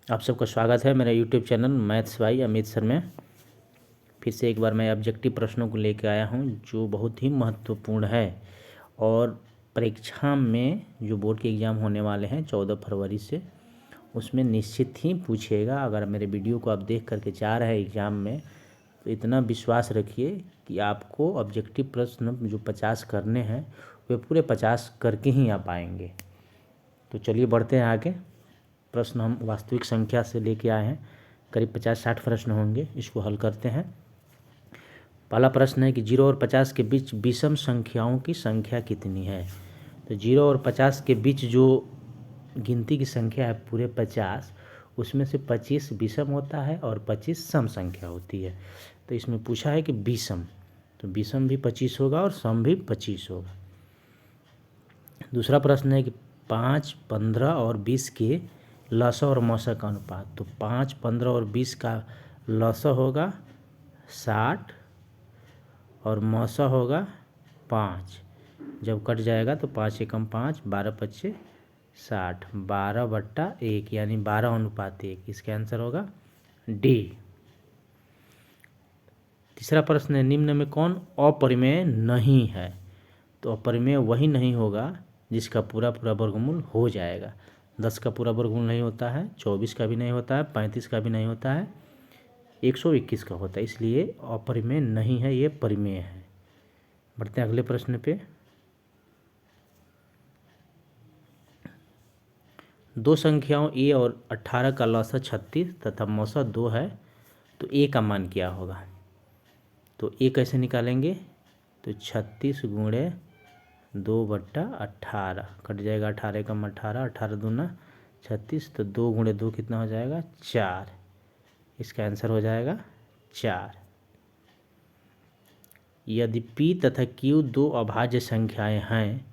आप सबका स्वागत है मेरा यूट्यूब चैनल मैथ्स भाई अमित सर में। फिर से एक बार मैं ऑब्जेक्टिव प्रश्नों को लेकर आया हूं जो बहुत ही महत्वपूर्ण है और परीक्षा में जो बोर्ड के एग्ज़ाम होने वाले हैं 14 फरवरी से, उसमें निश्चित ही पूछेगा। अगर मेरे वीडियो को आप देख करके जा रहे हैं एग्ज़ाम में तो इतना विश्वास रखिए कि आपको ऑब्जेक्टिव प्रश्न जो 50 करने हैं वे पूरे 50 करके ही आप आएंगे। तो चलिए बढ़ते हैं आगे। प्रश्न हम वास्तविक संख्या से लेके आए हैं, करीब 50-60 प्रश्न होंगे, इसको हल करते हैं। पहला प्रश्न है कि 0 और 50 के बीच विषम संख्याओं की संख्या कितनी है। तो 0 और 50 के बीच जो गिनती की संख्या है पूरे 50, उसमें से 25 विषम होता है और 25 सम संख्या होती है। तो इसमें पूछा है कि विषम, तो विषम भी 25 होगा और सम भी 25 होगा। दूसरा प्रश्न है कि 5, 15 और 20 के लसा और मसा का अनुपात। तो 5, 15 और 20 का लसा होगा 60 और मसा होगा 5। जब कट जाएगा तो 5 एकम 5, 12 पच्चे 60, 12/1 यानी 12:1। इसका आंसर होगा डी। तीसरा प्रश्न है निम्न में कौन अपरिमेय नहीं है। तो अपरिमेय वही नहीं होगा जिसका पूरा पूरा वर्गमूल हो जाएगा। 10 का पूरा वर्गमूल नहीं होता है, 24 का भी नहीं होता है, 35 का भी नहीं होता है, 121 का होता है, इसलिए अपरिमेय नहीं है, ये परिमेय है। बढ़ते हैं अगले प्रश्न पे। दो संख्याओं a और 18 का लसा 36 तथा मौसा 2 है, तो a का मान क्या होगा। तो a कैसे निकालेंगे, तो 36 गुणे 2/18 कट जाएगा, 18 एकम 18, 18 दूना 36, तो 2 गुणे 2 कितना हो जाएगा 4। इसका आंसर हो जाएगा 4। यदि p तथा q दो अभाज्य संख्याएं हैं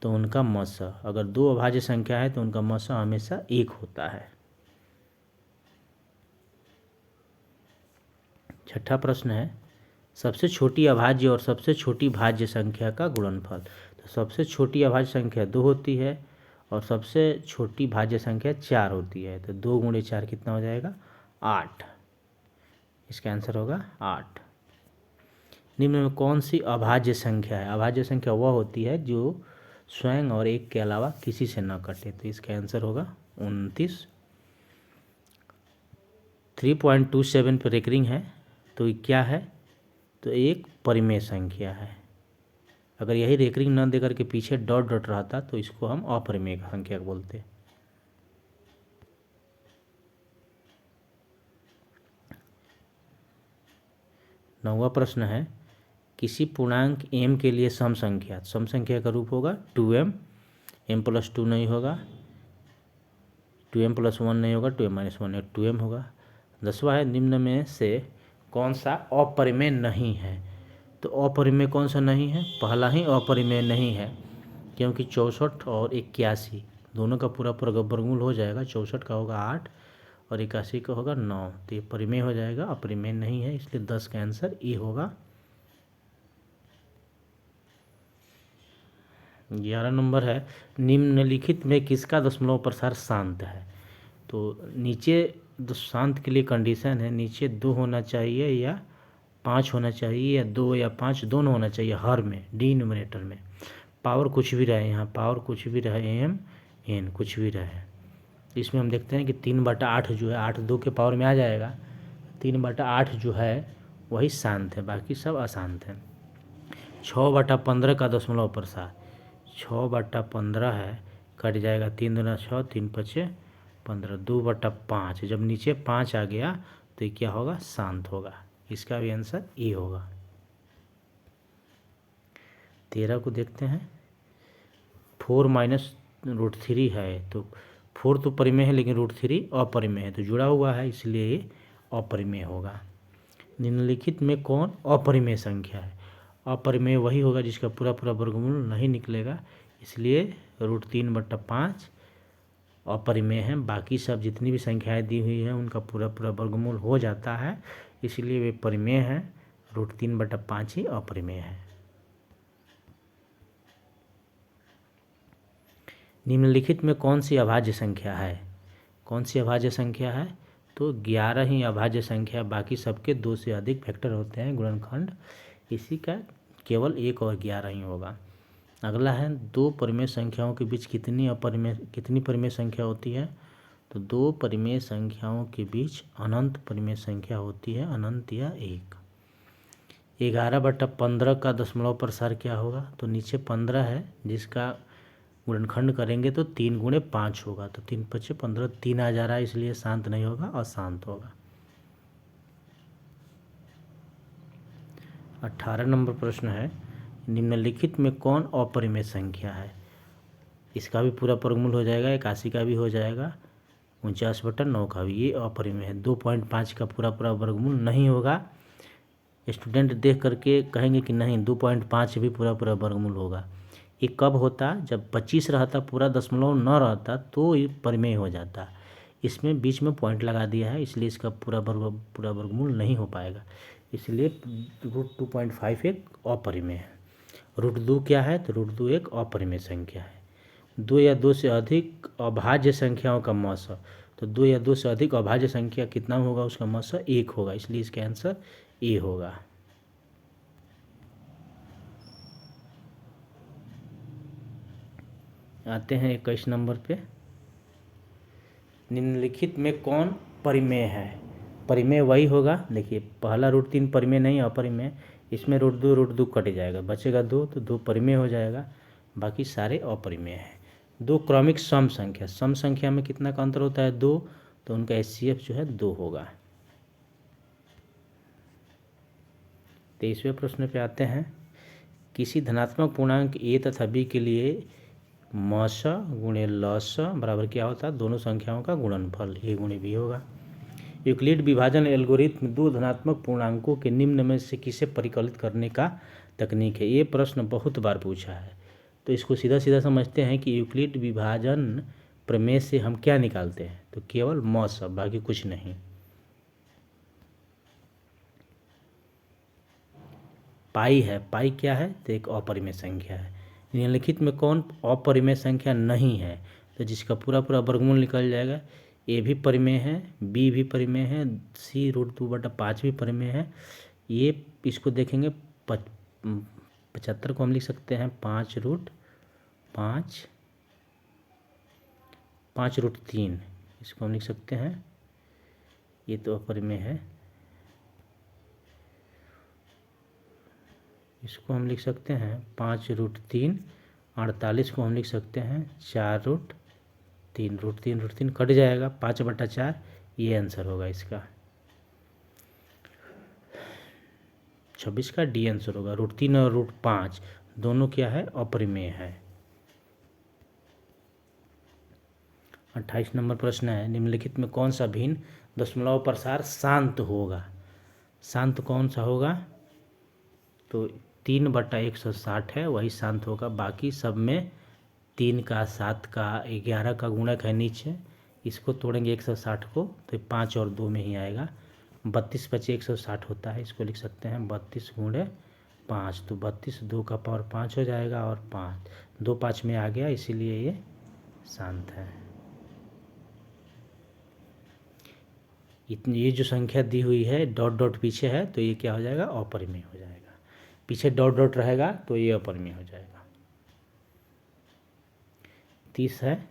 तो उनका मसा, अगर दो अभाज्य संख्या है तो उनका मसा हमेशा 1 होता है। छठा प्रश्न है सबसे छोटी अभाज्य और सबसे छोटी भाज्य संख्या का गुणनफल। तो सबसे छोटी अभाज्य संख्या 2 होती है और सबसे छोटी भाज्य संख्या 4 होती है। तो 2 गुणे 4 कितना हो जाएगा 8। इसका आंसर होगा 8। निम्न में कौन सी अभाज्य संख्या है। अभाज्य संख्या वह होती है जो स्वयं और एक के अलावा किसी से न कटे। तो इसका आंसर होगा 29। 3.27 पर रेकरिंग है, तो ये क्या है, तो एक परिमेय संख्या है। अगर यही रेकरिंग न देकर के पीछे डॉट डॉट रहता तो इसको हम अपरिमेय संख्या बोलते। नौवां प्रश्न है किसी पूर्णांक m के लिए सम संख्या का रूप होगा 2m, m+2 नहीं होगा, 2m+1 नहीं होगा, 2m-1 2m होगा। 10वां है निम्न में से कौन सा अपरिमेय नहीं है। तो अपरिमेय कौन सा नहीं है, पहला ही अपरिमेय नहीं है क्योंकि 64 और 81 दोनों का पूरा पूरा वर्गमूल हो जाएगा। 64 का होगा 8 और 81 का होगा 9, तो ये परिमेय हो जाएगा, अपरिमेय नहीं है, इसलिए 10 का आंसर ए होगा। 11 नंबर है निम्नलिखित में किसका दशमलव प्रसार शांत है। तो नीचे शांत के लिए कंडीशन है, नीचे 2 होना चाहिए या 5 होना चाहिए या 2 या 5 दोनों होना चाहिए हर में, डिनोमिनेटर में। पावर कुछ भी रहे, यहाँ पावर कुछ भी रहे, m n कुछ भी रहे। इसमें हम देखते हैं कि 3/8 जो है 8 2 के पावर में आ जाएगा। 3/8 जो है वही शांत है, बाकी सब अशांत है। 6/15 का दशमलव प्रसार 6/15 है, कट जाएगा, 3 दूना 6, 3 पचे 15, 2/5। जब नीचे 5 आ गया तो ये क्या होगा, शांत होगा। इसका भी आंसर ए होगा। 13 को देखते हैं। 4 - √3 है, तो 4 तो परिमेय है लेकिन √3 अपरिमेय है, तो जुड़ा हुआ है इसलिए ये अपरिमेय होगा। निम्नलिखित में कौन अपरिमेय संख्या है। अपरिमेय वही होगा जिसका पूरा पूरा वर्गमूल नहीं निकलेगा, इसलिए √3/5 अपरिमेय है। बाकी सब जितनी भी संख्याएं दी हुई हैं उनका पूरा पूरा वर्गमूल हो जाता है, इसलिए वे परिमेय हैं। √3/5 ही अपरिमेय है। निम्नलिखित में कौन सी अभाज्य संख्या है। कौन सी अभाज्य संख्या है? तो 11 ही अभाज्य संख्या, बाकी सबके 2 से अधिक फैक्टर होते हैं गुणनखंड, इसी का केवल 1 और 11 ही होगा। अगला है, दो परिमेय संख्याओं के बीच कितनी परिमेय संख्या होती है? तो दो परिमेय संख्याओं के बीच अनंत परिमेय संख्या होती है, अनंत या 1। 11/15 का दशमलव प्रसार क्या होगा? तो नीचे 15 है, जिसका गुणनखंड करेंगे तो 3 गुणे 5 होगा, तो 3 × 5 = 15, 3 आ जा रहा है, इसलिए शांत नहीं होगा, अशांत होगा। 18 नंबर प्रश्न है, निम्नलिखित में कौन अपरिमेय संख्या है? इसका भी पूरा वर्गमूल हो जाएगा, 81 का भी हो जाएगा, 49/9 का भी, ये अपरिमेय है। 2.5 का पूरा वर्गमूल नहीं होगा। स्टूडेंट देख करके कहेंगे कि नहीं 2.5 भी पूरा वर्गमूल होगा। ये कब होता? जब 25 रहता, पूरा दशमलव न रहता, तो ये परिमेय हो जाता। इसमें बीच में पॉइंट लगा दिया है, इसलिए इसका पूरा वर्गमूल नहीं हो पाएगा, इसलिए √2.5 एक अपरिमेय है। √2 क्या है? तो √2 एक अपरिमेय संख्या है। 2 या 2 से अधिक अभाज्य संख्याओं का मौसा, तो 2 या 2 से अधिक अभाज्य संख्या कितना होगा? उसका मौसा 1 होगा, इसलिए इसका आंसर ए होगा। आते हैं 21 नंबर पे, निम्नलिखित में कौन परिमेय है? परिमेय वही होगा, देखिए पहला √3 परिमेय नहीं अपरिमेय, इसमें √2 कट जाएगा, बचेगा 2, तो 2 परिमेय हो जाएगा, बाकी सारे अपरिमेय हैं। दो क्रमिक सम संख्या में कितना का अंतर होता है? 2, तो उनका HCF जो है 2 होगा। 23वें प्रश्न पे आते हैं, किसी धनात्मक पूर्णांक a तथा b के लिए मस गुणे लस बराबर क्या होता है? दोनों संख्याओं का गुणनफल, a गुणे b होगा। यूक्लिड विभाजन एल्गोरिथ्म दो धनात्मक पूर्णांकों के निम्न में से किसे परिकलित करने का तकनीक है? ये प्रश्न बहुत बार पूछा है, तो इसको सीधा सीधा समझते हैं कि यूक्लिड विभाजन प्रमेय से हम क्या निकालते हैं? तो केवल मस, बाकी कुछ नहीं। पाई है, पाई क्या है? तो एक अपरिमेय संख्या है। निम्नलिखित में कौन अपरिमेय संख्या नहीं है? तो जिसका पूरा वर्गमूल निकल जाएगा। ए भी परिमेय है, बी भी परिमेय है, सी √2/5 भी परिमेय है। ये इसको देखेंगे 75 को हम लिख सकते हैं 5√3, इसको हम लिख सकते हैं, ये तो अपरिमेय है, इसको हम लिख सकते हैं 5√3। 48 को हम लिख सकते हैं 4√3, √3 कट जाएगा, 5/4, ये आंसर होगा इसका। 26 का डी आंसर होगा। √3 और √5 दोनों क्या है? अपरिमेय है। 28 नंबर प्रश्न है, निम्नलिखित में कौन सा भिन्न दशमलव प्रसार शांत होगा? शांत कौन सा होगा? तो 3/160 है, वही शांत होगा, बाकी सब में 3 का 7 का 11 का गुणक है नीचे, इसको तोड़ेंगे 160 को, तो 5 और 2 में ही आएगा। 32 × 5 = 160 होता है, इसको लिख सकते हैं 32 × 5, तो 32 2 का पावर 5 हो जाएगा, और 5 2 5 में आ गया, इसीलिए ये शांत है। इतनी ये जो संख्या दी हुई है डॉट पीछे है, तो ये क्या हो जाएगा? अपरिमेय हो जाएगा। पीछे डॉट रहेगा तो ये अपरिमेय हो जाएगा। 30 है,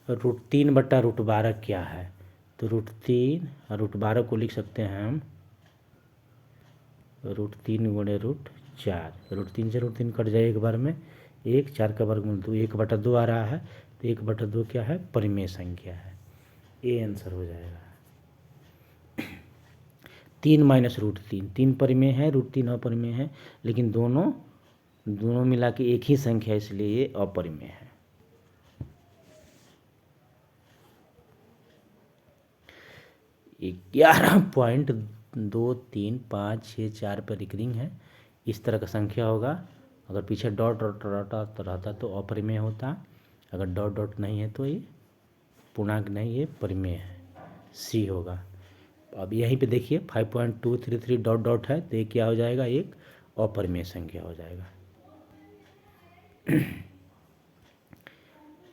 √3/√12 क्या है? तो √3 और √12 को लिख सकते हैं हम √3 × √4, √3 से √3 कट जाए एक बार में, 1, 4 का वर्गमूल 2, 1/2 आ रहा है, तो 1/2 क्या है? परिमेय संख्या है, ये आंसर हो जाएगा। 3 - √3, 3 परिमेय है, √3 अपरिमेय है, लेकिन दोनों मिला के एक ही संख्या, इसलिए ये अपरिमेय है। ये 11.2356 पर रिकरिंग है, इस तरह का संख्या होगा। अगर पीछे डॉट रहता तो अपरिमेय होता, अगर डॉट नहीं है तो ये पूर्णांक नहीं, ये परिमेय है, सी होगा। अब यहीं पे देखिए 5.233 डॉट है, तो ये क्या हो जाएगा? एक अपरिमेय संख्या हो जाएगा।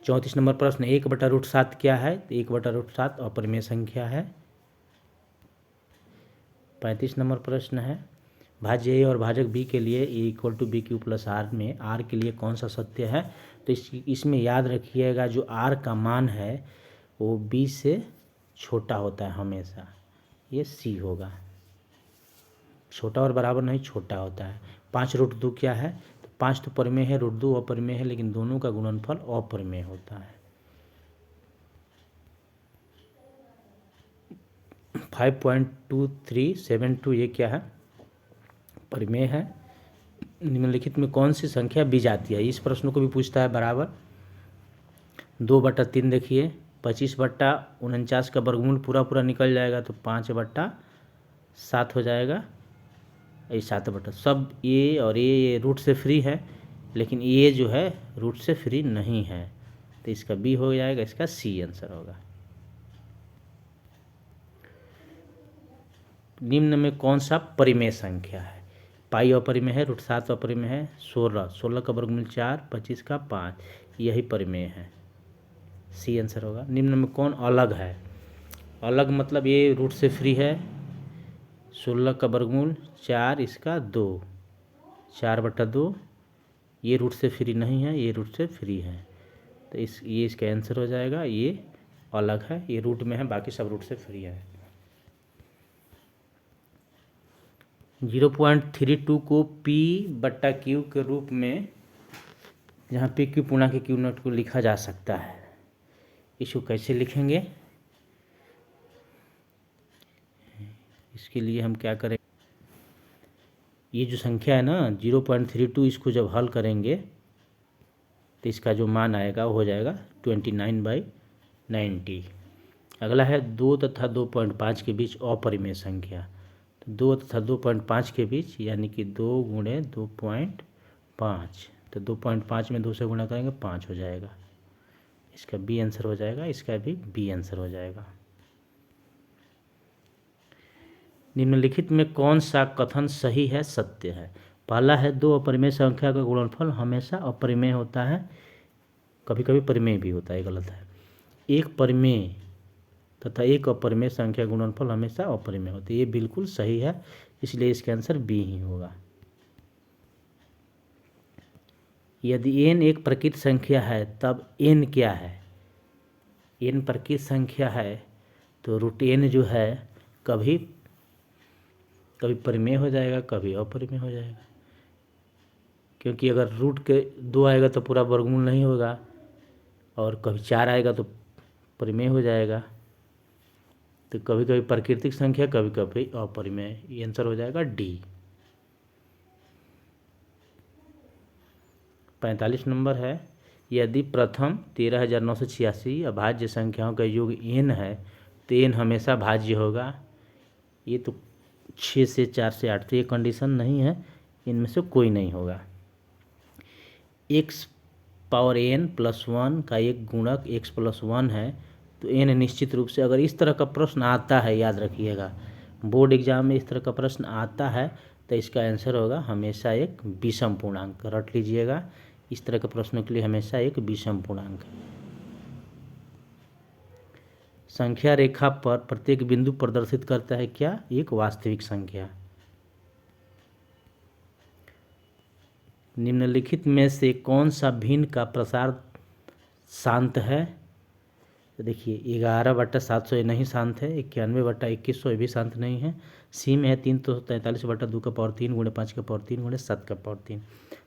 34 नंबर प्रश्न, 1/√7 क्या है? तो 1/√7 अपरिमेय संख्या है। 35 नंबर प्रश्न है, भाज्य ए और भाजक बी के लिए A equal to B Q plus R में आर के लिए कौन सा सत्य है? तो इसमें याद रखिएगा जो आर का मान है वो बी से छोटा होता है हमेशा, ये सी होगा। छोटा और बराबर नहीं, छोटा होता है। 5√2 क्या है? तो 5 तो परिमेय है, √2 अपरिमेय है, लेकिन दोनों का गुणनफल अपरिमेय होता है। 5.2372 ये क्या है? परिमेय है। निम्नलिखित में कौन सी संख्या बीजाती है? इस प्रश्न को भी पूछता है बराबर। 2/3 देखिए, 25/49 का वर्गमूल पूरा निकल जाएगा तो 5/7 हो जाएगा। ये 7/, सब ए और ये रूट से फ्री है, लेकिन ये जो है रूट से फ्री नहीं है, तो इसका बी हो जाएगा, इसका सी आंसर होगा। निम्न में कौन सा परिमेय संख्या है? पाई अपरिमेय है, √7 अपरिमेय है, 16 का वर्गमूल 4, 25 का 5, यही परिमेय है, सी आंसर होगा। निम्न में कौन अलग है? अलग मतलब ये रूट से फ्री है, 16 का वर्गमूल 4, इसका 2, 4/2, ये रूट से फ्री नहीं है, ये रूट से फ्री है, तो ये इसका आंसर हो जाएगा। ये अलग है, ये रूट में है, बाकी सब रूट से फ्री है। 0.32 को P/Q के रूप में, जहाँ PQ पूर्णांक Q नॉट को लिखा जा सकता है, इसको कैसे लिखेंगे? इसके लिए हम क्या करें, ये जो संख्या है ना 0.32, इसको जब हल करेंगे तो इसका जो मान आएगा वो हो जाएगा 29/90। अगला है 2 तथा 2.5 के बीच अपरिमेय संख्या। तो 2 तथा 2.5 के बीच यानी कि 2 गुणे 2.5, तो 2.5 में 2 से गुणा करेंगे 5 हो जाएगा, इसका बी आंसर हो जाएगा, इसका भी बी आंसर हो जाएगा। निम्नलिखित में कौन सा कथन सही है, सत्य है? पहला है 2 अपरिमेय संख्या का गुणनफल हमेशा अपरिमेय होता है, कभी कभी परिमेय भी होता है, गलत है। एक परिमेय तथा एक अपरिमेय संख्या गुणनफल हमेशा अपरिमेय होते हैं, ये बिल्कुल सही है, इसलिए इसका आंसर बी ही होगा। यदि n एक प्रकृत संख्या है तब n क्या है? n प्रकृत संख्या है तो √n जो है कभी परिमेय हो जाएगा, कभी अपरिमेय हो जाएगा, क्योंकि अगर रूट के 2 आएगा तो पूरा वर्गमूल नहीं होगा, और कभी 4 आएगा तो परिमेय हो जाएगा, तो कभी कभी प्राकृतिक संख्या, कभी कभी अपरिमेय, ये आंसर हो जाएगा डी। 45 नंबर है, यदि प्रथम 13,986 अभाज्य संख्याओं का योग n है तो n हमेशा भाज्य होगा। ये तो 6 से 4 से 8, तो ये कंडीशन नहीं है, इनमें से कोई नहीं होगा। x⁴n+1 का एक गुणक x+1 है, तो n निश्चित रूप से, अगर इस तरह का प्रश्न आता है, याद रखिएगा बोर्ड एग्जाम में इस तरह का प्रश्न आता है, तो इसका आंसर होगा हमेशा एक विषम पूर्णांक, रट लीजिएगा। इस तरह के प्रश्नों के लिए हमेशा एक विषम पूर्णांक। संख्या रेखा पर प्रत्येक बिंदु प्रदर्शित करता है क्या? एक वास्तविक संख्या। निम्नलिखित में से कौन सा भिन्न का प्रसार शांत है? तो देखिए 11/700 ये नहीं शांत है, 91/2100 ये भी शांत नहीं है। सी में है 343/2 3 × 5 × 3 × 7 × 3,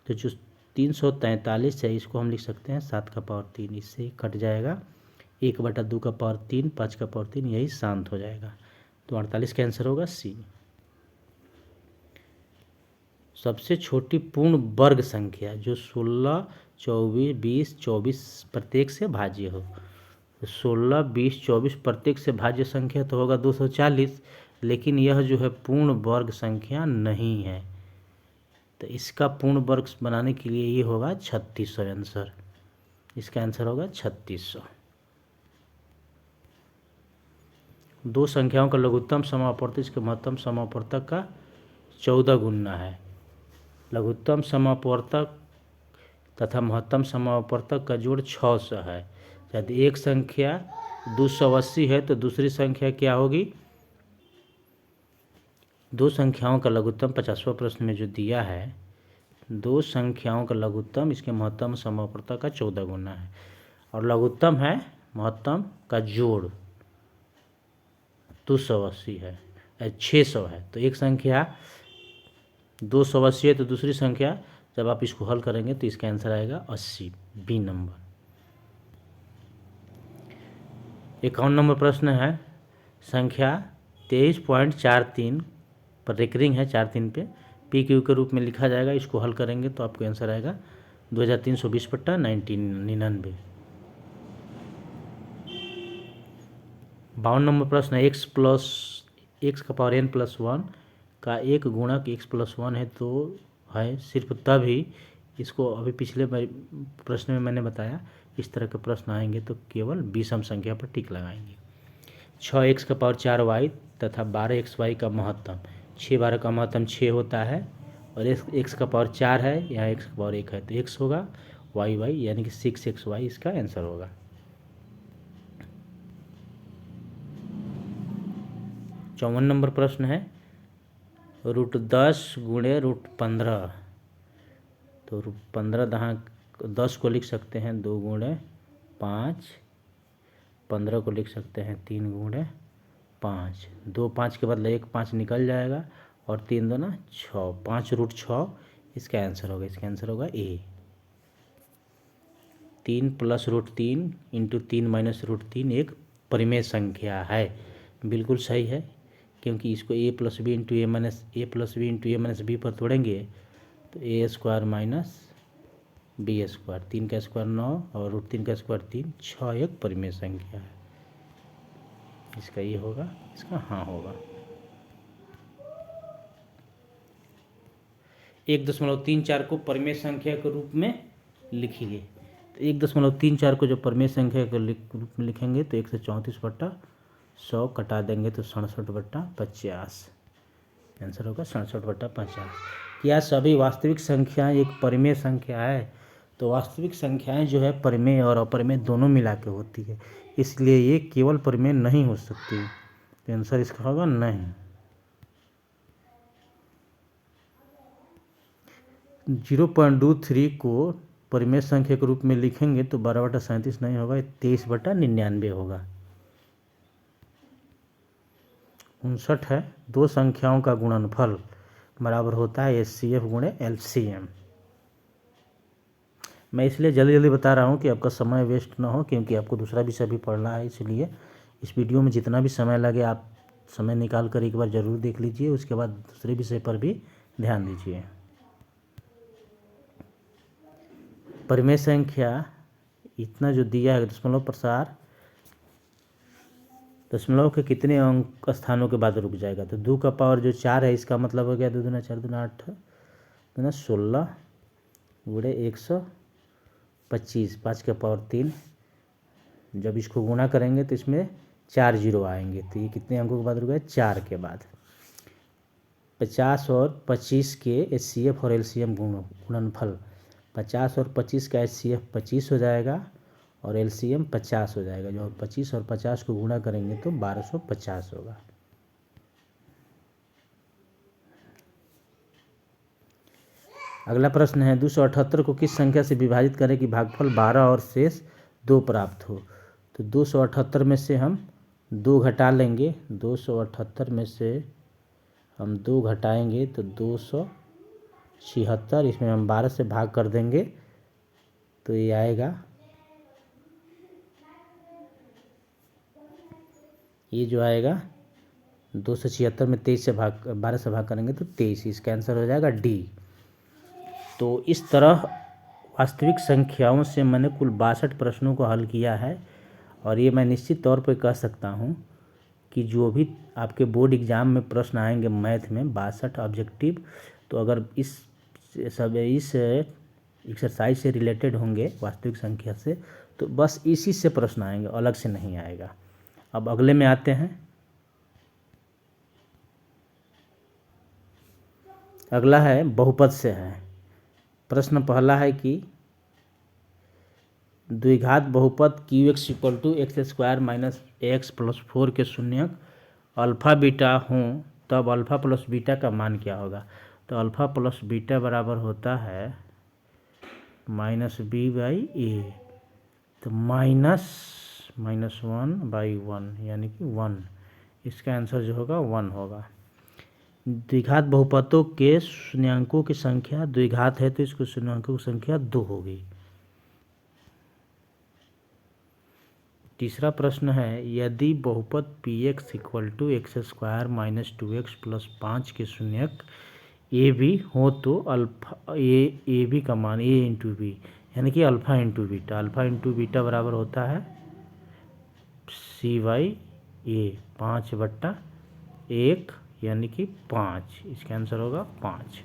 तो जो 343 है इसको हम लिख सकते हैं 7 इससे कट जाएगा, 1/2 3 5 3, यही शांत हो जाएगा, तो 48 का आंसर होगा सी। सबसे छोटी पूर्ण वर्ग संख्या जो 16, 24, 20, 24 प्रत्येक से भाज्य हो, तो 16, 20, 24 प्रत्येक से भाज्य संख्या तो होगा 240, लेकिन यह जो है पूर्ण वर्ग संख्या नहीं है, तो इसका पूर्ण वर्ग बनाने के लिए ये होगा 3600 आंसर, इसका आंसर होगा 3600। दो संख्याओं का लघुत्तम समापवर्तक इसके महत्तम समापवर्तक का 14 गुना है। लघुत्तम समापवर्तक तथा महत्तम समावर्तक का जोड़ 600 है। यदि एक संख्या 280 है तो दूसरी संख्या क्या होगी? दो संख्याओं का लघुत्तम 50वां प्रश्न में जो दिया है, दो संख्याओं का लघुत्तम इसके महत्तम समावर्तक का 14 गुना है, और लघुत्तम है महत्तम का जोड़ 280 है, 600 है। तो एक संख्या 280 है तो दूसरी संख्या जब आप इसको हल करेंगे तो इसका आंसर आएगा 80, बी नंबर। 51 नंबर प्रश्न है, संख्या 23.43 पर रेकरिंग है 43 पे, पी क्यू के रूप में लिखा जाएगा। इसको हल करेंगे तो आपको आंसर आएगा 2320/1999। 52 नंबर प्रश्न है, एक्स का पावर n+1 का एक गुणक x+1 है तो है सिर्फ तभी इसको, अभी पिछले प्रश्न में मैंने बताया इस तरह के प्रश्न आएंगे तो केवल विषम संख्या पर टिक लगाएंगे। 6x का पावर 4y तथा 12xy का महत्तम, 6 12 का महत्तम 6 होता है, और x का पावर 4 है, यहाँ x का पावर 1 है तो x होगा, y यानी कि 6xy इसका आंसर होगा। 54 नंबर प्रश्न है, √10 गुणे √15, तो √15 यहाँ 10 को लिख सकते हैं 2 गुणे 5, 15 को लिख सकते हैं 3 गुणे 5, 2 5 के बदले 1 5 निकल जाएगा, और 3 2 6, 5√6 इसका आंसर होगा। इसका आंसर होगा ए। 3 + √3 × 3 - √3 एक परिमेय संख्या है, बिल्कुल सही है, क्योंकि इसको a + b × a - b पर तोड़ेंगे तो a² - b², 3 का स्क्वायर 9 और √3 का स्क्वायर 3, 6 एक परिमेय संख्या है। इसका ये होगा, इसका हाँ होगा। 1.34 को परिमेय संख्या के रूप में लिखिए। तो 1.34 को जब परिमेय संख्या के रूप में लिखेंगे तो 134/100 कटा देंगे तो 67/50, आंसर होगा 67/50। क्या सभी वास्तविक संख्याएं एक परिमेय संख्या है? तो वास्तविक संख्याएं जो है परिमेय और अपरिमेय दोनों मिला के होती है, इसलिए ये केवल परिमेय नहीं हो सकती, तो आंसर इसका होगा नहीं। 0.23 को परिमेय संख्या के रूप में लिखेंगे तो 12/37 नहीं होगा, 23/99 होगा। 59 है, दो संख्याओं का गुणनफल बराबर होता है HCF गुणे LCM। मैं इसलिए जल्दी जल्दी बता रहा हूँ कि आपका समय वेस्ट ना हो, क्योंकि आपको दूसरा विषय भी पढ़ना है, इसलिए इस वीडियो में जितना भी समय लगे आप समय निकाल कर एक बार ज़रूर देख लीजिए, उसके बाद दूसरे विषय पर भी ध्यान दीजिए। परिमेय संख्या इतना जो दिया है, दशमलव प्रसार दशमलव के कितने अंक स्थानों के बाद रुक जाएगा? तो 2 का पावर जो 4 है, इसका मतलब हो गया 2 दूना 4 दूना 8 दूना 16 गुणे 125, 5 का पावर 3। जब इसको गुणा करेंगे तो इसमें 4 0 आएंगे, तो ये कितने अंकों के बाद रुक गया? 4 के बाद। 50 और 25 के HCF और LCM गुणनफल, 50 और 25 का HCF 25 हो जाएगा और LCM 50 हो जाएगा। जो 25 और 50 को गुणा करेंगे तो 1250 होगा। अगला प्रश्न है, 278 को किस संख्या से विभाजित करें कि भागफल 12 और शेष 2 प्राप्त हो? तो 278 में से हम 2 घटा लेंगे, 278 में से हम 2 घटाएंगे तो 276, इसमें हम 12 से भाग कर देंगे तो ये आएगा, ये जो आएगा 276 में 23 से भाग 12 से भाग करेंगे तो 23, इसका आंसर हो जाएगा डी। तो इस तरह वास्तविक संख्याओं से मैंने कुल 62 प्रश्नों को हल किया है, और ये मैं निश्चित तौर पर कह सकता हूँ कि जो भी आपके बोर्ड एग्ज़ाम में प्रश्न आएंगे मैथ में 62 ऑब्जेक्टिव, तो अगर इस एक्सरसाइज से रिलेटेड होंगे वास्तविक संख्या से, तो बस इसी से प्रश्न आएंगे, अलग से नहीं आएगा। अब अगले में आते हैं। अगला है बहुपद से है। प्रश्न पहला है कि द्विघात बहुपद q x equal to x square minus x plus 4 के शून्यक अल्फ़ा बीटा हों तब अल्फ़ा प्लस बीटा का मान क्या होगा। तो अल्फ़ा प्लस बीटा बराबर होता है -b/a, तो -1/1 यानी कि 1, इसका आंसर जो होगा 1 होगा। द्विघात बहुपदों के शून्यांकों की संख्या द्विघात है तो इसको शून्यांकों की संख्या 2 होगी। तीसरा प्रश्न है यदि बहुपद p x equal to x square minus 2x plus 5 के शून्यक ए बी हो तो अल्फा ए बी का मान ए इंटू बी यानी कि alpha into beta, alpha into beta बराबर होता है c/a 5/1 यानी कि 5, इसका आंसर होगा 5।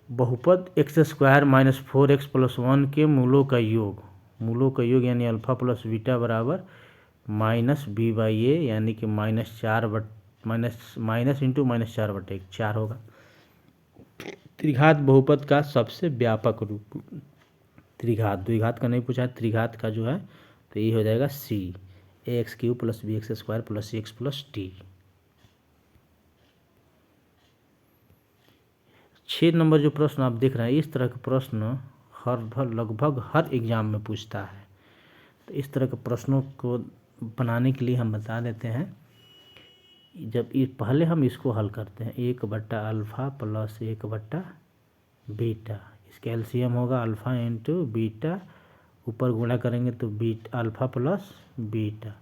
बहुपद x square minus 4x plus 1 के मूलों का योग यानी अल्फ़ा प्लस बीटा बराबर -b/a यानी कि माइनस इंटू -4/1 4 होगा। त्रिघात बहुपद का सबसे व्यापक रूप, त्रिघात, द्विघात का नहीं पूछा, त्रिघात का जो है तो ये हो जाएगा c ax³ plus bx² plus x plus t। 6 number जो प्रश्न आप देख रहे हैं इस तरह के प्रश्न लगभग हर एग्ज़ाम में पूछता है। तो इस तरह के प्रश्नों को बनाने के लिए हम बता देते हैं, जब पहले हम इसको हल करते हैं 1/अल्फ़ा प्लस 1/बीटा, इसका एलसीएम होगा अल्फ़ा इंटू बीटा, ऊपर गुणा करेंगे तो बीटा अल्फ़ा प्लस बीटा,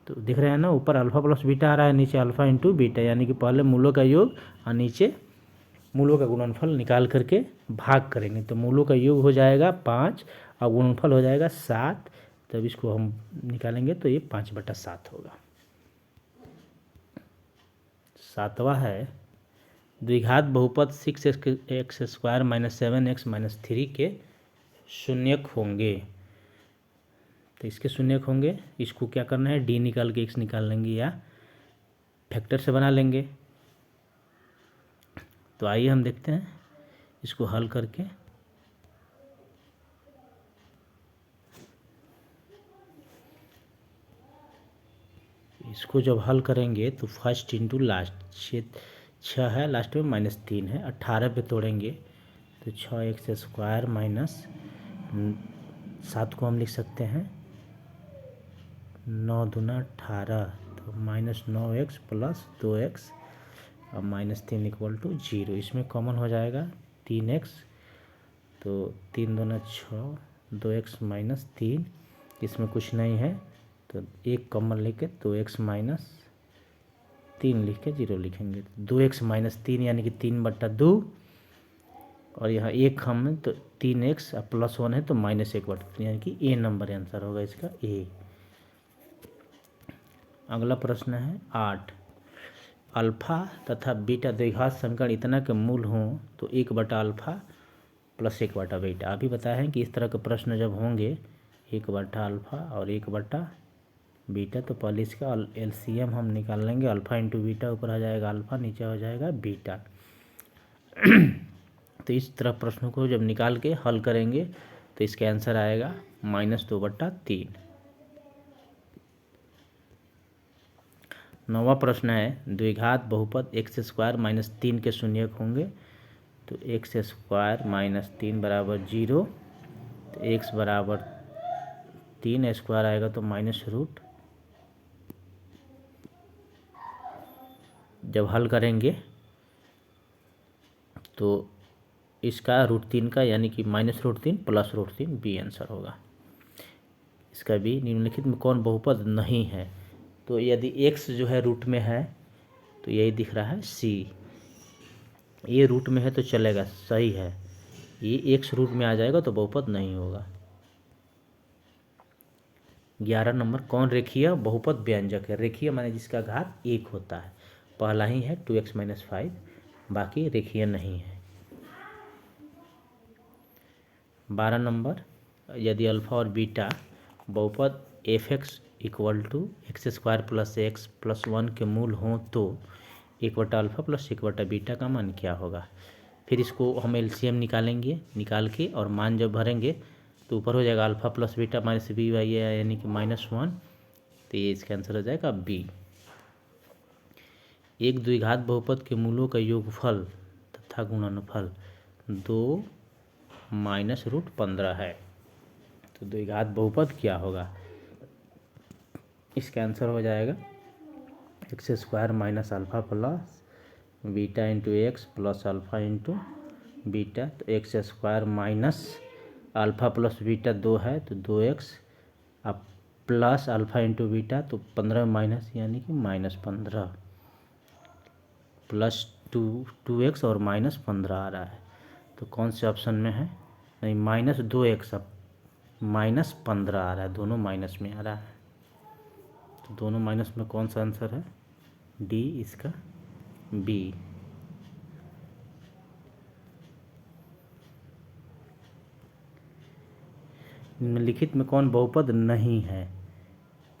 तो दिख रहे हैं ना, ऊपर अल्फ़ा प्लस बीटा आ रहा है, नीचे अल्फ़ा इंटू बीटा, यानी कि पहले मूलों का योग और नीचे मूलों का गुणनफल निकाल करके भाग करेंगे, तो मूलों का योग हो जाएगा 5 और गुणनफल हो जाएगा 7, तब इसको हम निकालेंगे तो ये 5/7 होगा। 7वां है द्विघात बहुपद 6x² माइनस 7x माइनस 3 के शून्यक होंगे। तो इसके शून्यक होंगे, इसको क्या करना है डी निकाल के x निकाल लेंगे या फैक्टर से बना लेंगे। तो आइए हम देखते हैं इसको हल करके। इसको जब हल करेंगे तो फर्स्ट इंटू लास्ट, 6 है लास्ट में -3 है, 18 पे तोड़ेंगे तो 6x² माइनस 7 को हम लिख सकते हैं 9 दूना 18, तो -9x प्लस 2x और -3 इक्वल टू 0। इसमें कॉमन हो जाएगा 3x, तो 3 दूना 6, 2x माइनस 3, इसमें कुछ नहीं है तो 1 कॉमन लेके 2x माइनस 3 लिख के 0 लिखेंगे, 2x माइनस 3 यानी कि 3/2, और यहाँ 1 हम है तो 3x प्लस 1 है तो -1/3 यानी कि ए नंबर आंसर होगा इसका ए। अगला प्रश्न है 8, अल्फ़ा तथा बीटा द्विघात समीकरण इतना के मूल हों तो 1/अल्फ़ा प्लस 1/बीटा। अभी बताया है कि इस तरह के प्रश्न जब होंगे 1/अल्फ़ा और 1/बीटा, तो पहले इसका एलसीएम हम निकाल लेंगे, अल्फ़ा इंटू बीटा, ऊपर आ जाएगा अल्फ़ा, नीचे हो जाएगा बीटा। तो इस तरह प्रश्नों को जब निकाल के हल करेंगे तो इसका आंसर आएगा -2/3। 9वां प्रश्न है द्विघात बहुपद x² माइनस 3 के शून्यक होंगे तो x² माइनस 3 बराबर 0, तो x बराबर 3 स्क्वायर आएगा तो -√, जब हल करेंगे तो इसका √3 का यानी कि -√3 प्लस √3 बी आंसर होगा। इसका भी निम्नलिखित में कौन बहुपद नहीं है, तो यदि x जो है रूट में है तो यही दिख रहा है c, ये रूट में है तो चलेगा, सही है, ये x रूट में आ जाएगा तो बहुपद नहीं होगा। 11 नंबर कौन रेखीय बहुपद व्यंजक है। रेखीय माने जिसका घात 1 होता है, पहला ही है 2x माइनस 5, बाकी रेखीय नहीं है। 12 नंबर यदि अल्फ़ा और बीटा बहुपद f(x) equal to x² plus x plus 1 के मूल हों तो 1/अल्फ़ा प्लस 1/बीटा का मान क्या होगा। फिर इसको हम एलसीएम निकालेंगे, निकाल के और मान जब भरेंगे तो ऊपर हो जाएगा alpha plus beta minus B by A यानी कि -1, तो ये इसका आंसर हो जाएगा बी। एक द्विघात बहुपद के मूलों का योगफल तथा गुणनफल 2 माइनस रूट 15 है। तो द्विघात बहुपद क्या होगा, इसका आंसर हो जाएगा X square minus alpha plus beta into X plus alpha into beta. तो X square minus alpha plus beta 2 है तो 2x अब प्लस अल्फ़ा इंटू बीटा तो 15 माइनस यानी कि -15 प्लस 2x और -15 आ रहा है। तो कौन से ऑप्शन में है, नहीं -2x अब -15 आ रहा है, दोनों माइनस में आ रहा है। तो दोनों माइनस में कौन सा आंसर है, डी इसका बी। निम्नलिखित में कौन बहुपद नहीं है,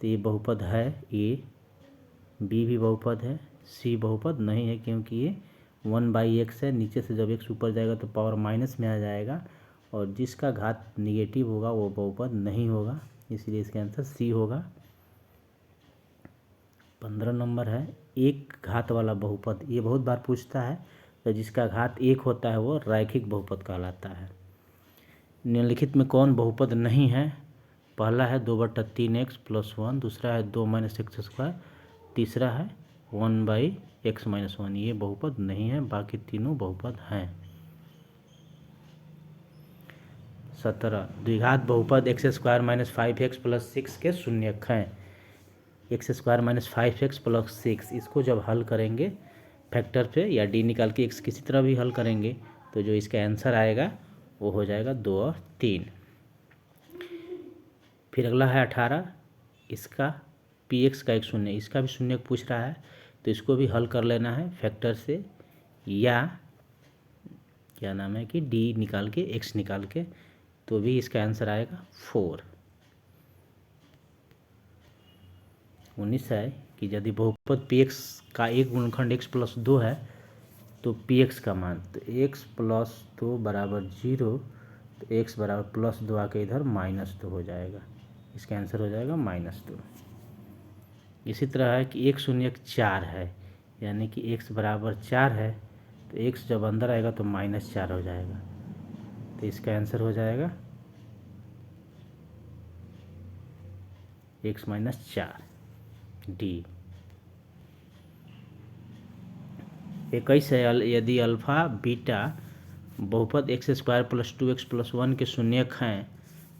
तो ये बहुपद है ए, बी भी बहुपद है, सी बहुपद नहीं है क्योंकि ये 1/x है, नीचे से जब x ऊपर जाएगा तो पावर माइनस में आ जाएगा और जिसका घात निगेटिव होगा वो बहुपद नहीं होगा, इसलिए इसका आंसर सी होगा। 15 नंबर है एक घात वाला बहुपद, ये बहुत बार पूछता है। तो जिसका घात 1 होता है वो रैखिक बहुपद कहलाता है। निम्नलिखित में कौन बहुपद नहीं है, पहला है 2/3x + 1, दूसरा है 2 - x², तीसरा है 1/x - 1। ये बहुपद नहीं है, बाकी तीनों बहुपद हैं। 17 द्विघात बहुपद x² - 5x + 6 के शून्यक हैं। x² - 5x + 6 इसको जब हल करेंगे फैक्टर पे या डी निकाल के x किसी तरह भी हल करेंगे तो जो इसका आंसर आएगा वो हो जाएगा 2 और 3। फिर अगला है 18, इसका px का एक शून्य, इसका भी शून्यक पूछ रहा है तो इसको भी हल कर लेना है फैक्टर से या क्या नाम है कि डी निकाल के x निकाल के, तो भी इसका आंसर आएगा 4। 19 है कि यदि बहुपद px का एक गुणनखंड x + 2 है तो px का मान, तो x + 2 = 0, तो x = +2 आके इधर -2 हो जाएगा, इसका आंसर हो जाएगा -2। इसी तरह है कि 1 शून्यक 4 है यानी कि x = 4 है तो x जब अंदर आएगा तो -4 हो जाएगा, तो इसका आंसर हो जाएगा x - 4 डी। 21 है यदि अल्फ़ा बीटा बहुपद x² + 2x + 1 के शून्यक हैं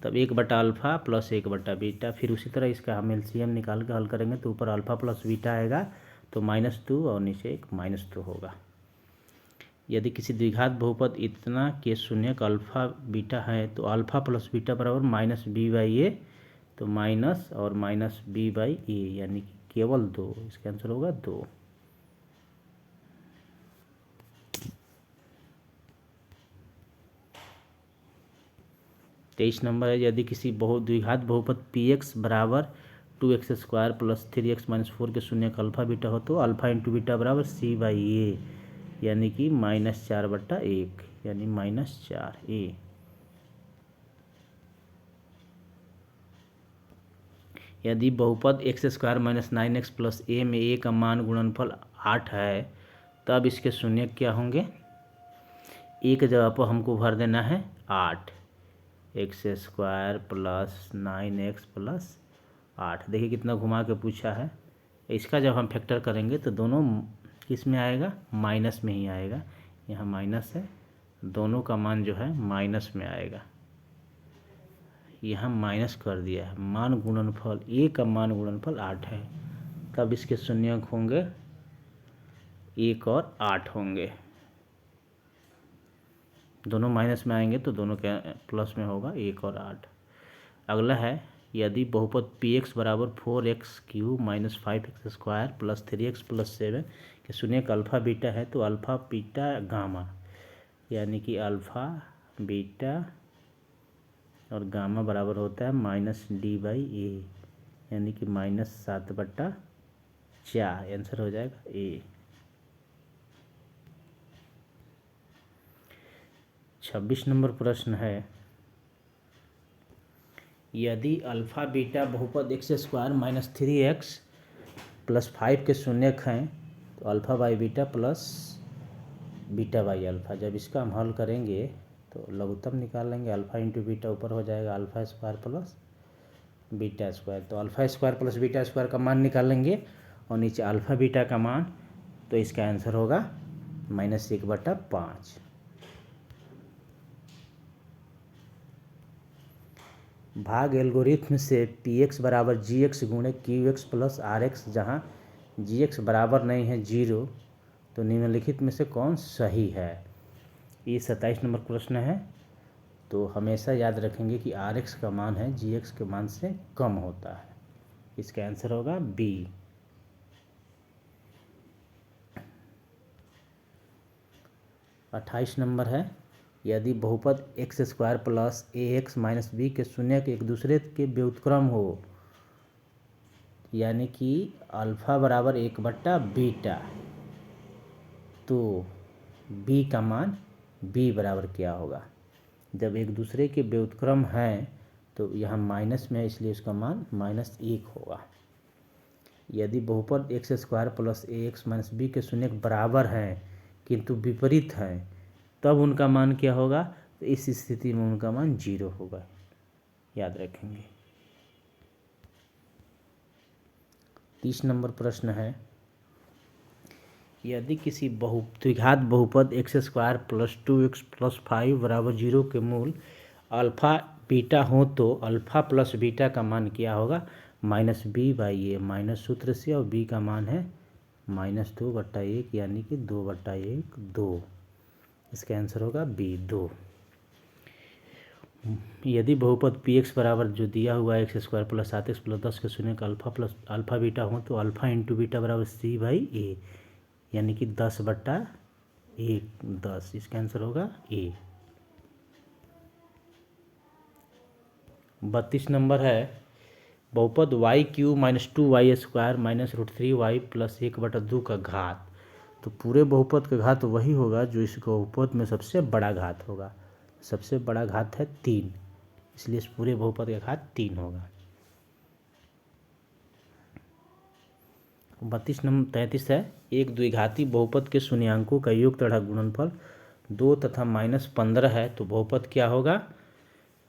तब 1/α + 1/बीटा। फिर उसी तरह इसका हम एलसीएम निकाल के हल करेंगे तो ऊपर अल्फ़ा प्लस बीटा आएगा तो -2 और नीचे एक -2 होगा। यदि किसी द्विघात बहुपद इतना के शून्यक अल्फ़ा बीटा है तो अल्फ़ा प्लस बीटा बराबर -b/a, तो माइनस और -b/a यानी कि केवल 2, इसका आंसर होगा 2। तेईस नंबर है यदि किसी द्विघात बहुपद px = 2x² + 3x - 4 के शून्यक अल्फ़ा बीटा हो तो अल्फ़ा इंटू बीटा बराबर c/a यानी कि -4/1 यानी -4a। यदि बहुपद x² - 9x + a में a का मान गुणनफल 8 है तब इसके शून्यक क्या होंगे, a के जगह पर हमको भर देना है 8, x² + 9x + 8। देखिए कितना घुमा के पूछा है। इसका जब हम फैक्टर करेंगे तो दोनों किस में आएगा, माइनस में ही आएगा। यहाँ माइनस है, दोनों का मान जो है माइनस में आएगा। यहाँ माइनस कर दिया है, मान गुणनफल a का मान गुणनफल 8 है तब इसके शून्यक होंगे 1 और 8 होंगे। दोनों माइनस में आएंगे तो दोनों के प्लस में होगा 1 और 8। अगला है यदि बहुपद px = 4x³ - 5x² + 3x + 7 के शून्यक अल्फ़ा बीटा है तो अल्फ़ा बीटा गामा यानी कि अल्फ़ा बीटा और गामा बराबर होता है -d/a यानी कि -7/4, आंसर हो जाएगा ए। 26 नंबर प्रश्न है यदि अल्फ़ा बीटा बहुपद x square minus 3x plus 5 के शून्यक हैं तो alpha by beta plus beta by alpha, जब इसका हम हल करेंगे तो लघुत्तम निकाल लेंगे। अल्फ़ा इंटू बीटा ऊपर हो जाएगा alpha square plus beta square, तो alpha square plus beta square का मान निकालेंगे और नीचे अल्फ़ा बीटा का मान, तो इसका आंसर होगा -1/5। भाग एल्गोरिथ्म से px बराबर gx गुणे qx प्लस rx, जहाँ gx बराबर नहीं है 0, तो निम्नलिखित में से कौन सही है। ये 27 नंबर प्रश्न है। तो हमेशा याद रखेंगे कि rx का मान है gx के मान से कम होता है, इसका आंसर होगा बी। 28 नंबर है, यदि बहुपद एक्स स्क्वायर प्लस ए एक्स माइनस बी के शून्य के एक दूसरे के व्युत्क्रम हो, यानी कि अल्फ़ा बराबर 1/बीटा, तो बी का मान बी बराबर क्या होगा। जब एक दूसरे के व्युत्क्रम हैं तो यहाँ माइनस में है, इसलिए उसका मान -1 होगा। यदि बहुपद एक्स स्क्वायर प्लस ए एक्स माइनस बी के शून्य बराबर हैं किंतु विपरीत हैं, तब उनका मान क्या होगा। तो इस स्थिति में उनका मान 0 होगा, याद रखेंगे। 30 नंबर प्रश्न है, यदि किसी द्विघात बहुपद x square plus 2x plus 5 बराबर 0 के मूल अल्फ़ा बीटा हो तो अल्फ़ा प्लस बीटा का मान क्या होगा। -b/a माइनस सूत्र से, और b का मान है -2/1, यानी कि 2/1 2। इसका आंसर होगा बी 2। यदि बहुपद px बराबर जो दिया हुआ है x square plus 7x plus 10 के शून्य का अल्फ़ा प्लस अल्फ़ा बीटा हो तो अल्फ़ा इंटू बीटा बराबर c/a, यानी कि 10/1 10। इसका आंसर होगा ए। 32 नंबर है, बहुपद y³ minus 2y square minus √3y plus 1/2 का घात, तो पूरे बहुपद का घात वही होगा जो इस बहुपद में सबसे बड़ा घात होगा। सबसे बड़ा घात है 3, इसलिए इस पूरे बहुपद का घात 3 होगा। 33 है, एक द्विघाती बहुपद के शून्यांकों का योग तथा गुणनफल 2 तथा -15 है, तो बहुपद क्या होगा।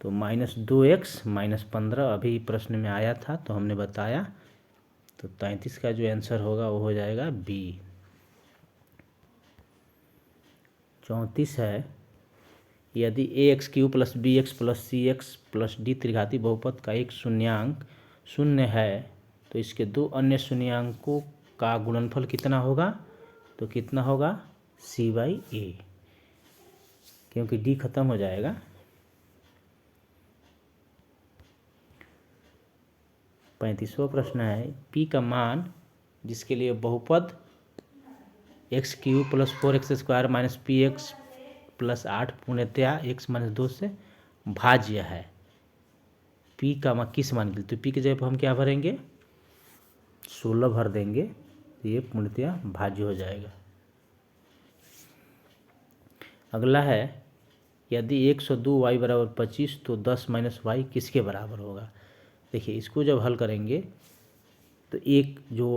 तो -2x -15 अभी प्रश्न में आया था तो हमने बताया, तो 33 का जो आंसर होगा वो हो जाएगा बी। 34 है, यदि ax³ plus bx plus cx plus d त्रिघाती बहुपद का एक शून्यांक 0 है तो इसके दो अन्य शून्यांकों का गुणनफल कितना होगा। तो कितना होगा c/a, क्योंकि d खत्म हो जाएगा। 35वां प्रश्न है, p का मान जिसके लिए बहुपद x³ plus 4x square minus px plus 8 पूर्णतया x माइनस 2 से भाज्य है। p का मान किस मान के लिए, तो p की जगह पर हम क्या भरेंगे 16 भर देंगे, तो ये पूर्णतया भाज्य हो जाएगा। अगला है, यदि 102y बराबर 25 तो 10 माइनस y किसके बराबर होगा। देखिए इसको जब हल करेंगे तो एक जो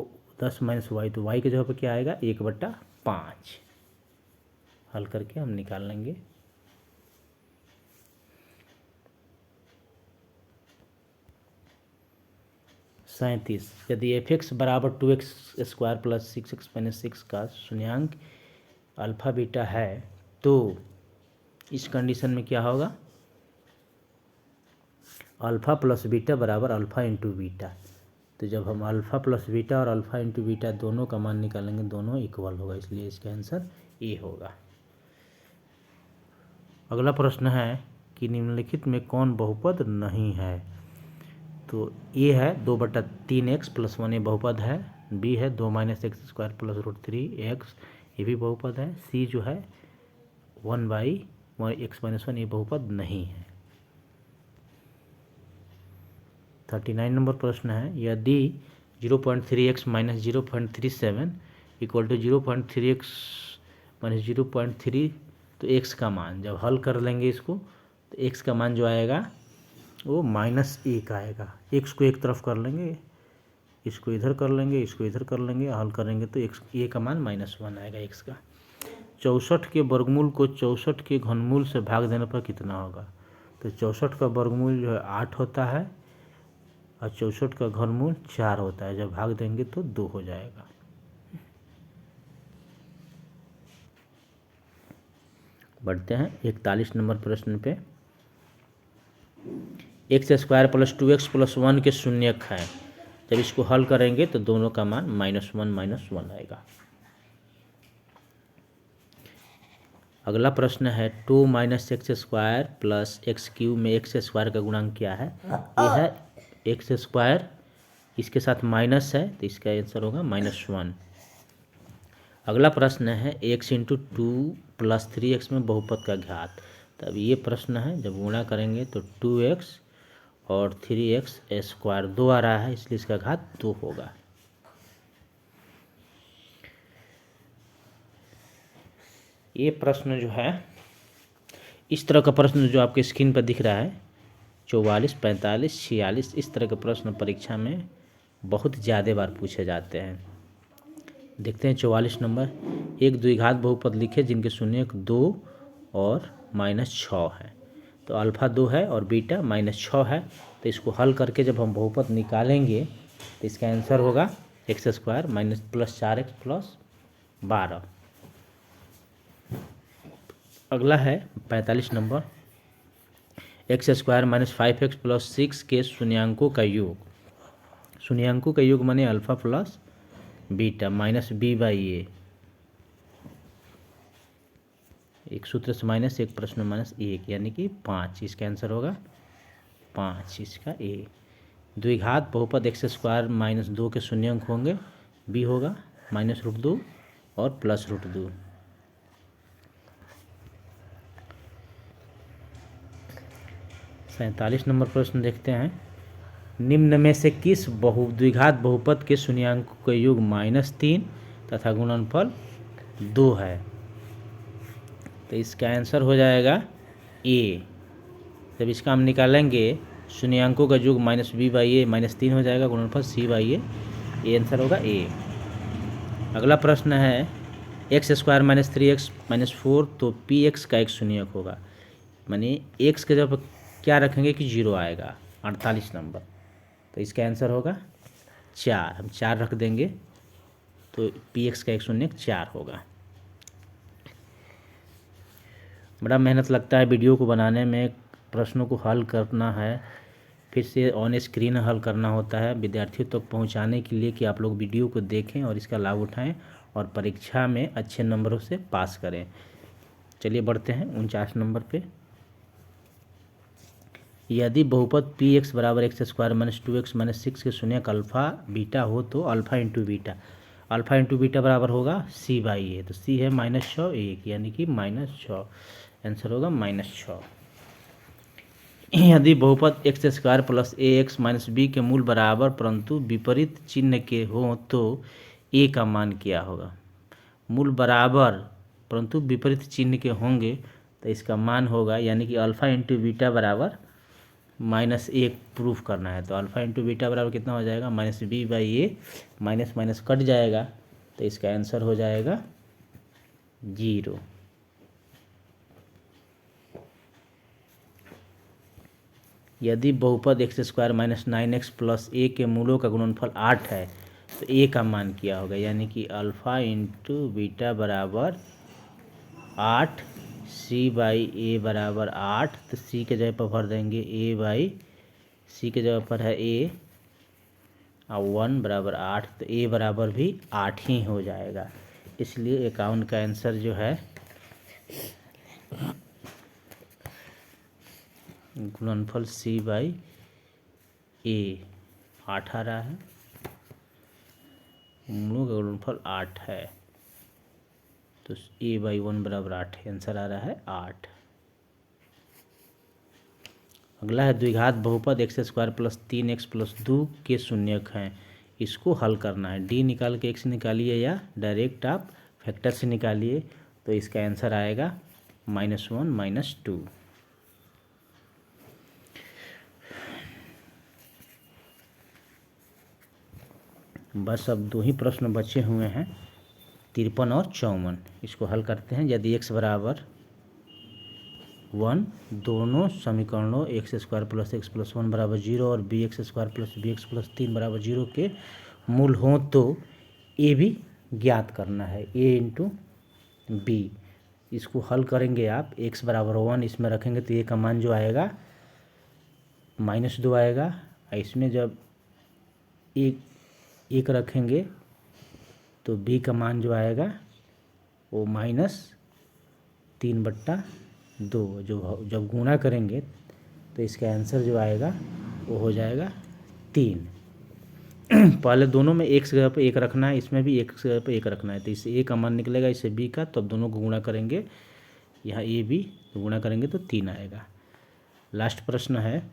10 माइनस वाई, तो y की जगह पर क्या आएगा 1/5। हल करके हम निकाल लेंगे। सैंतीस, यदि f(x) बराबर 2x square plus 6x minus 6 का शून्यांक अल्फ़ा बीटा है तो इस कंडीशन में क्या होगा, अल्फ़ा प्लस बीटा बराबर अल्फ़ा इंटू बीटा। तो जब हम अल्फ़ा प्लस बीटा और अल्फ़ा इंटू बीटा दोनों का मान निकालेंगे दोनों इक्वल होगा, इसलिए इसका आंसर ए होगा। अगला प्रश्न है कि निम्नलिखित में कौन बहुपद नहीं है। तो ए है 2/3x प्लस 1 ये बहुपद है, बी है 2 minus x square plus √3x ये भी बहुपद है, सी जो है 1/x माइनस 1 ये बहुपद नहीं है। 39 नंबर प्रश्न है, यदि 0.3x minus 0.37 equal to 0.3x minus 0.3 तो x का मान जब हल कर लेंगे इसको तो x का मान जो आएगा वो -1 आएगा। एक्स को एक तरफ कर लेंगे, इसको इधर कर लेंगे, इसको इधर कर लेंगे, हल करेंगे तो एक्स ए का मान -1 आएगा एक्स का। 64 के वर्गमूल को 64 के घनमूल से भाग देने पर कितना होगा? तो 64 का वर्गमूल जो है 8 होता है और 64 का घनमूल 4 होता है। जब भाग देंगे तो 2 हो जाएगा। बढ़ते हैं 41 नंबर प्रश्न पे। x² + 2x + 1 के शून्यक हैं। जब इसको हल करेंगे तो दोनों का मान -1 आएगा। अगला प्रश्न है 2 - x² + x³ में x² का गुणांक क्या है? यह है x², इसके साथ माइनस है तो इसका आंसर होगा -1। अगला प्रश्न है x × 2 + 3x में बहुपद का घात। तब ये प्रश्न है, जब गुणा करेंगे तो 2x और 3x² 2 आ रहा है, इसलिए इसका घात 2 होगा। ये प्रश्न जो है, इस तरह का प्रश्न जो आपके स्क्रीन पर दिख रहा है 44, 45, 46, इस तरह के प्रश्न परीक्षा में बहुत ज़्यादा बार पूछे जाते हैं। देखते हैं 44 नंबर। एक द्विघात बहुपद लिखे जिनके शून्यक 2 और -6 है। तो अल्फ़ा 2 है और बीटा -6 है। तो इसको हल करके जब हम बहुपद निकालेंगे तो इसका आंसर होगा x² + 4x + 12। अगला है 45 नंबर। x² - 5x + 6 के शून्यांकों का योग। शून्यांकों का योग माने अल्फ़ा प्लस बीटा -b/a। एक सूत्र से माइनस, एक प्रश्न -1 यानी कि 5। इसका आंसर होगा 5, इसका ए। द्विघात बहुपद x² - 2 के शून्यांक होंगे, b होगा -√2 और +√2। 47 नंबर प्रश्न देखते हैं। निम्न में से किस द्विघात बहुपद के शून्यांकों का योग -3 तथा गुणनफल 2 है? तो इसका आंसर हो जाएगा ए। जब इसका हम निकालेंगे शून्यांकों का योग -b/a -3 हो जाएगा, गुणनफल c/a। ये आंसर होगा ए। अगला प्रश्न है x² - 3x - 4, तो px का एक शून्यक होगा। माने x के जब क्या रखेंगे कि 0 आएगा। 48 नंबर। तो इसका आंसर होगा 4। हम 4 रख देंगे तो px का एक शून्यक 4 होगा। बड़ा मेहनत लगता है वीडियो को बनाने में, प्रश्नों को हल करना है, फिर से ऑन स्क्रीन हल करना होता है विद्यार्थियों तक पहुंचाने के लिए कि आप लोग वीडियो को देखें और इसका लाभ उठाएं और परीक्षा में अच्छे नंबरों से पास करें। चलिए बढ़ते हैं 49 नंबर पे। यदि बहुपद px = x² - 2x - 6 के शून्यक अल्फ़ा बीटा हो तो अल्फ़ा × बीटा। अल्फ़ा × बीटा बराबर होगा c/a। तो c है -6, 1 यानी कि -6। आंसर होगा -6। यदि बहुपद x² + ax - b के मूल बराबर परंतु विपरीत चिन्ह के हों तो a का मान क्या होगा? मूल बराबर परंतु विपरीत चिन्ह के होंगे तो इसका मान होगा, यानी कि अल्फ़ा × बीटा बराबर -1 प्रूफ करना है। तो अल्फ़ा × बीटा बराबर कितना हो जाएगा? -b/a। माइनस माइनस कट जाएगा तो इसका आंसर हो जाएगा 0। यदि बहुपद x² - 9x + a के मूलों का गुणनफल 8 है तो a का मान क्या होगा? यानी कि अल्फ़ा × बीटा बराबर 8, c/a बराबर 8। तो c के जगह पर भर देंगे a/c के जगह पर है a और 1 बराबर 8, तो a बराबर भी 8 ही हो जाएगा। इसलिए 51 का आंसर जो है गुणनफल c/a 8 आ रहा है, मूलों का गुणनफल 8 है तो a/1 बराबर 8 आंसर आ रहा है 8। अगला है द्विघात बहुपद x² + 3x + 2 के शून्यक हैं। इसको हल करना है। d निकाल के x निकालिए या डायरेक्ट आप फैक्टर से निकालिए तो इसका आंसर आएगा -1 - 2। बस अब 2 ही प्रश्न बचे हुए हैं, 53 और 54। इसको हल करते हैं। यदि x बराबर 1 दोनों समीकरणों x square plus x plus 1 बराबर 0 और b x square plus b x plus 3 बराबर 0 के मूल हों तो ए भी ज्ञात करना है, ए इंटू बी। इसको हल करेंगे आप, x बराबर 1 इसमें रखेंगे तो ए का मान जो आएगा -2 आएगा, और इसमें जब एक रखेंगे तो b का मान जो आएगा वो -3/2। जो जब गुणा करेंगे तो इसका आंसर जो आएगा वो हो जाएगा 3। पहले दोनों में एक जगह पे एक रखना है, इसमें भी एक जगह पे एक रखना है, तो इससे ए का मान निकलेगा, इससे बी का, तो अब दोनों को गुणा करेंगे, यहाँ ए बी गुणा करेंगे तो 3 आएगा। लास्ट प्रश्न है,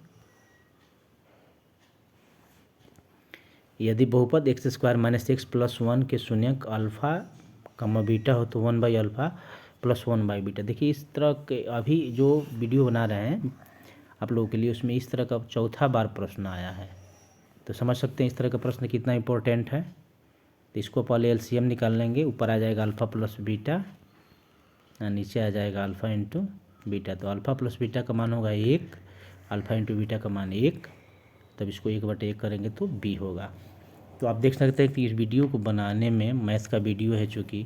यदि बहुपद x square minus x plus 1 के शून्यक अल्फा कमा बीटा हो तो 1/अल्फा प्लस 1/बीटा। देखिए इस तरह के अभी जो वीडियो बना रहे हैं आप लोगों के लिए, उसमें इस तरह का चौथा बार प्रश्न आया है, तो समझ सकते हैं इस तरह का प्रश्न कितना इंपॉर्टेंट है। तो इसको पहले एलसीएम निकाल लेंगे, ऊपर आ जाएगा अल्फ़ा प्लस बीटा, नीचे आ जाएगा अल्फ़ा इंटू बीटा। तो अल्फ़ा प्लस बीटा का मान होगा 1, अल्फ़ा इंटू बीटा का मान 1, तब इसको 1/1 करेंगे तो बी होगा। तो आप देख सकते हैं कि इस वीडियो को बनाने में, मैथ का वीडियो है चूँकि,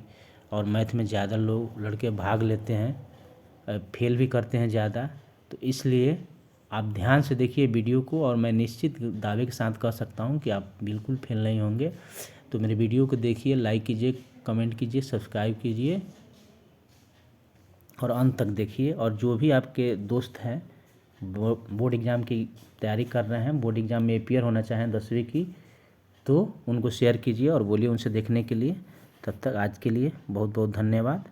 और मैथ में ज़्यादा लोग लड़के भाग लेते हैं, फेल भी करते हैं ज़्यादा, तो इसलिए आप ध्यान से देखिए वीडियो को, और मैं निश्चित दावे के साथ कह सकता हूं कि आप बिल्कुल फेल नहीं होंगे। तो मेरे वीडियो को देखिए, लाइक कीजिए, कमेंट कीजिए, सब्सक्राइब कीजिए और अंत तक देखिए। और जो भी आपके दोस्त हैं बोर्ड एग्ज़ाम की तैयारी कर रहे हैं, बोर्ड एग्ज़ाम में अपियर होना चाहें 10वीं की, तो उनको शेयर कीजिए और बोलिए उनसे देखने के लिए। तब तक आज के लिए बहुत बहुत धन्यवाद।